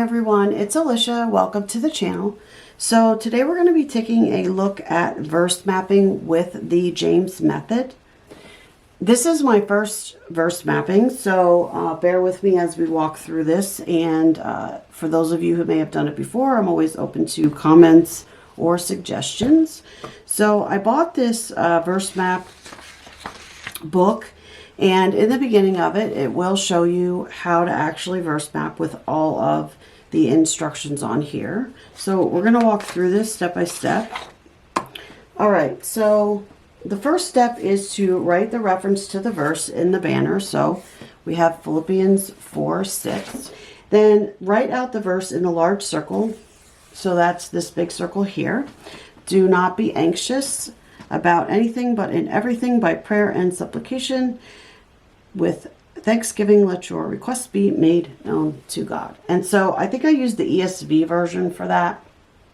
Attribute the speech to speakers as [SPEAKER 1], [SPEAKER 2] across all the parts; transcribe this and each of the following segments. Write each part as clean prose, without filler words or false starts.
[SPEAKER 1] everyone, it's Alicia. Welcome to the channel. So today we're going to be taking a look at verse mapping with the James method. This is my first verse mapping, so bear with me as we walk through this. And for those of you who may have done it before, I'm always open to comments or suggestions. So I bought this verse map book. And in the beginning of it, it will show you how to actually verse map with all of the instructions on here. So we're going to walk through this step by step. All right, so the first step is to write the reference to the verse in the banner. So we have Philippians 4:6. Then write out the verse in a large circle. So that's this big circle here. Do not be anxious about anything, but in everything by prayer and supplication with thanksgiving, let your requests be made known to God. And so I think I used the ESV version for that.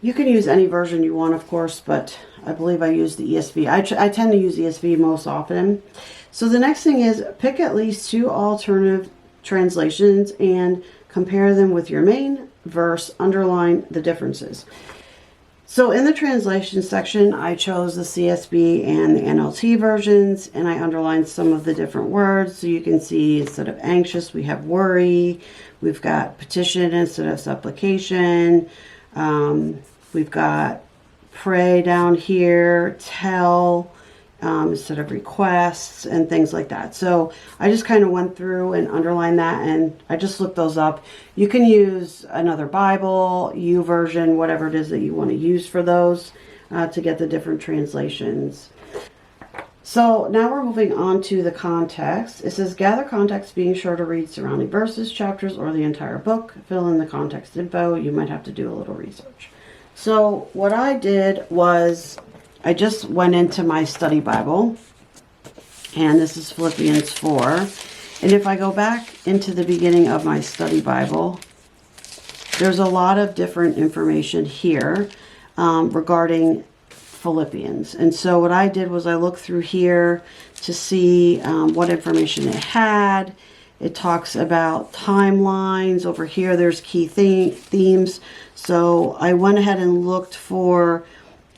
[SPEAKER 1] You can use any version you want, of course, but I believe I used the ESV. I tend to use ESV most often. So the next thing is pick at least 2 alternative translations and compare them with your main verse. Underline the differences. So in the translation section, I chose the CSB and the NLT versions, and I underlined some of the different words. So you can see instead of anxious, we have worry. We've got petition instead of supplication. We've got pray down here, tell instead of requests, and things like that. So I just kind of went through and underlined that, and I just looked those up. You can use another Bible, YouVersion, whatever it is that you want to use for those to get the different translations. So now we're moving on to the context. It says gather context, being sure to read surrounding verses, chapters, or the entire book. Fill in the context info. You might have to do a little research. So what I did was I just went into my study Bible, and this is Philippians 4. And if I go back into the beginning of my study Bible, there's a lot of different information here regarding Philippians. And so what I did was I looked through here to see what information it had. It talks about timelines. Over here, there's key themes. So I went ahead and looked for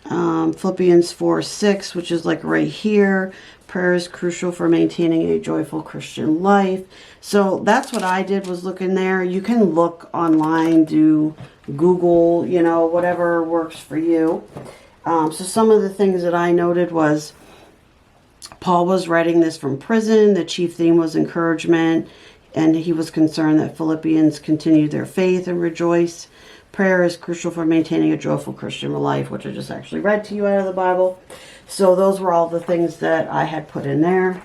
[SPEAKER 1] Philippians 4:6, which is like right here. Prayer is crucial for maintaining a joyful Christian life. So that's what I did, was look in there. You can look online, do Google, whatever works for you. So some of the things that I noted was Paul was writing this from prison. The chief theme was encouragement, and he was concerned that Philippians continued their faith and rejoice. Prayer is crucial for maintaining a joyful Christian life, which I just actually read to you out of the Bible. So those were all the things that I had put in there.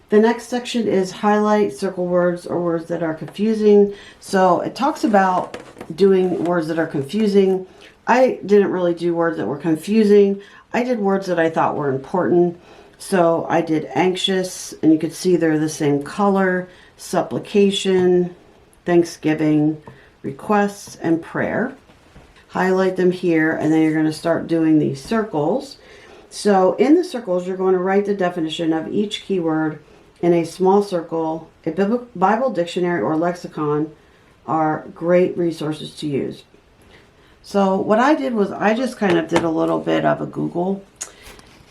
[SPEAKER 1] The next section is highlight, circle words or words that are confusing. So it talks about doing words that are confusing. I didn't really do words that were confusing. I did words that I thought were important. So I did anxious, and you could see they're the same color, supplication, thanksgiving, requests, and prayer. Highlight them here, and then you're going to start doing these circles. So in the circles, you're going to write the definition of each keyword in a small circle. A Bible dictionary or lexicon are great resources to use. So what I did was I just kind of did a little bit of a Google,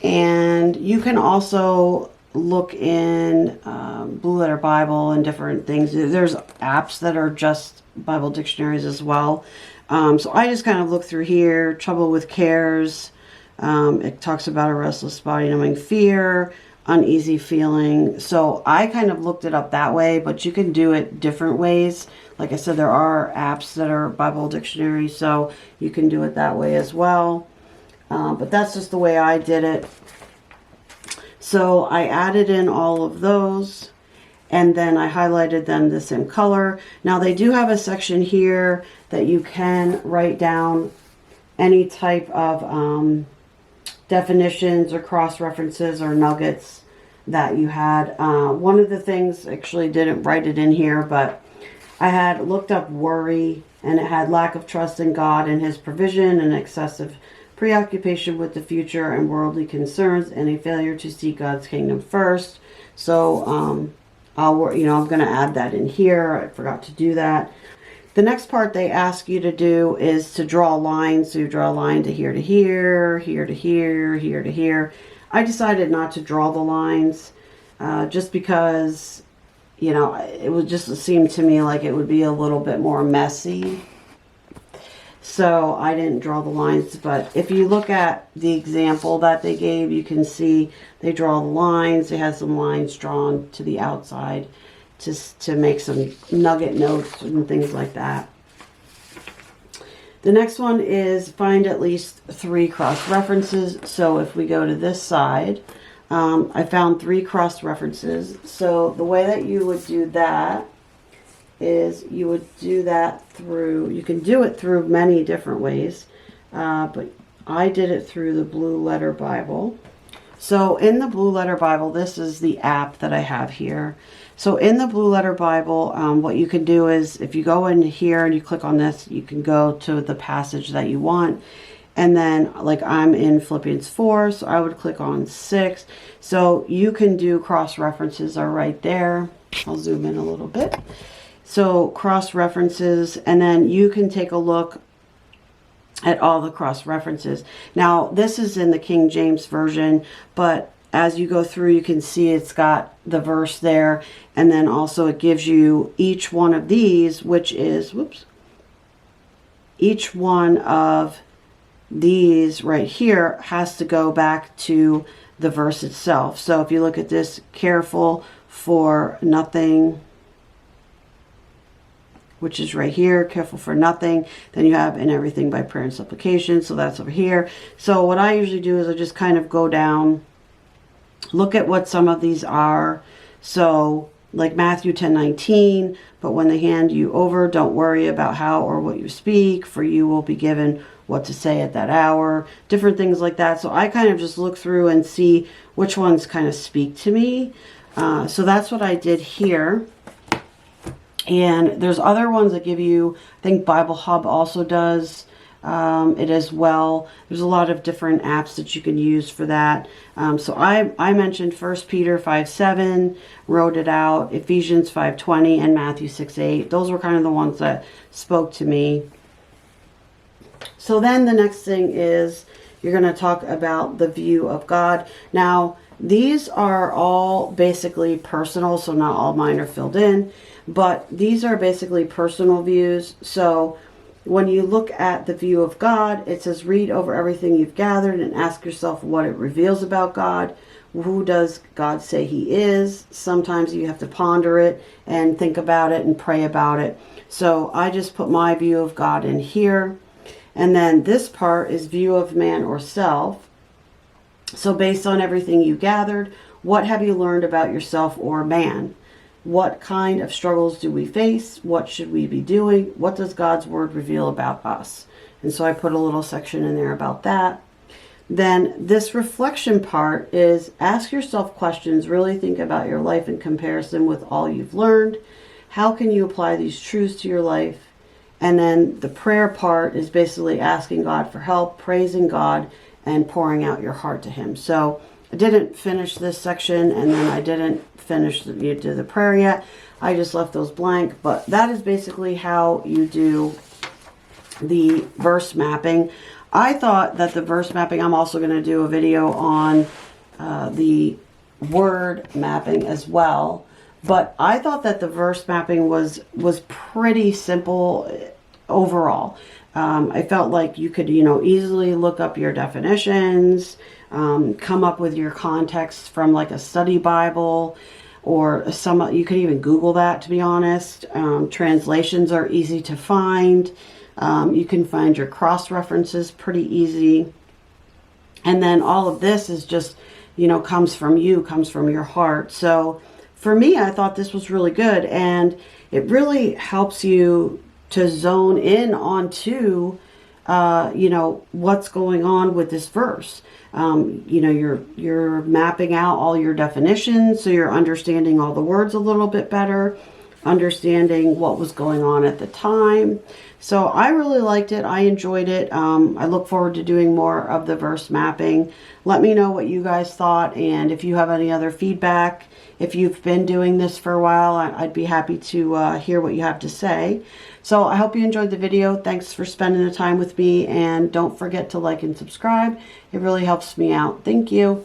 [SPEAKER 1] and you can also look in Blue Letter Bible and different things. There's apps that are just Bible dictionaries as well. So I just kind of looked through here. Trouble with cares. It talks about a restless body, numbing fear, uneasy feeling. So I kind of looked it up that way, but you can do it different ways. Like I said, there are apps that are Bible dictionaries, so you can do it that way as well. But that's just the way I did it. So I added in all of those, and then I highlighted them the same color. Now they do have a section here that you can write down any type of definitions or cross-references or nuggets that you had. One of the things, actually didn't write it in here, but I had looked up worry, and it had lack of trust in God and His provision, and excessive preoccupation with the future and worldly concerns, and a failure to seek God's kingdom first. So I'm going to add that in here. I forgot to do that. The next part they ask you to do is to draw a line. So you draw a line to here, here to here, here to here. I decided not to draw the lines just because, you know, it would just seem to me like it would be a little bit more messy. So I didn't draw the lines, but if you look at the example that they gave, you can see they draw the lines. They have some lines drawn to the outside to make some nugget notes and things like that. The next one is find at least 3 cross references. So if we go to this side, I found 3 cross references. So the way that you would do that is you would do that through, you can do it through many different ways, but I did it through the Blue Letter Bible. So in the Blue Letter Bible, this is the app that I have here. So in the Blue Letter Bible, what you can do is if you go in here and you click on this, you can go to the passage that you want. And then like I'm in Philippians 4, so I would click on 6. So you can do cross references are right there. I'll zoom in a little bit. So cross references, and then you can take a look at all the cross references. Now this is in the King James Version, but as you go through, you can see it's got the verse there, and then also it gives you each one of these, which is, each one of these right here has to go back to the verse itself. So if you look at this, careful for nothing, which is right here, careful for nothing. Then you have in everything by prayer and supplication. So that's over here. So what I usually do is I just kind of go down, look at what some of these are. So like Matthew 10:19, but when they hand you over, don't worry about how or what you speak, for you will be given what to say at that hour. Different things like that. So I kind of just look through and see which ones kind of speak to me. So that's what I did here. And there's other ones that give you, I think Bible Hub also does it as well. There's a lot of different apps that you can use for that. So I mentioned 1 Peter 5:7, wrote it out, Ephesians 5:20, and Matthew 6:8. Those were kind of the ones that spoke to me. So then the next thing is you're going to talk about the view of God. Now, these are all basically personal, so not all mine are filled in, but these are basically personal views. So when you look at the view of God, it says read over everything you've gathered and ask yourself what it reveals about God. Who does God say he is? Sometimes you have to ponder it and think about it and pray about it. So I just put my view of God in here. And then this part is view of man or self. So based on everything you gathered, what have you learned about yourself or man? What kind of struggles do we face? What should we be doing? What does God's word reveal about us? And so I put a little section in there about that. Then this reflection part is ask yourself questions. Really think about your life in comparison with all you've learned. How can you apply these truths to your life? And then the prayer part is basically asking God for help, praising God, and pouring out your heart to him. So I didn't finish this section, and then I didn't finish the prayer yet. I just left those blank, but that is basically how you do the verse mapping. I thought that the verse mapping, I'm also going to do a video on the word mapping as well. But I thought that the verse mapping was pretty simple overall. I felt like you could, easily look up your definitions, come up with your context from like a study Bible, or you could even Google that, to be honest. Translations are easy to find. You can find your cross references pretty easy. And then all of this is just, comes from you, comes from your heart. So for me, I thought this was really good, and it really helps you to zone in onto, what's going on with this verse. You're mapping out all your definitions, so you're understanding all the words a little bit better. understanding what was going on at the time. So I really liked it. I enjoyed it. I look forward to doing more of the verse mapping. Let me know what you guys thought, and if you have any other feedback. If you've been doing this for a while, I'd be happy to hear what you have to say. So I hope you enjoyed the video. Thanks for spending the time with me, and don't forget to like and subscribe. It really helps me out. Thank you.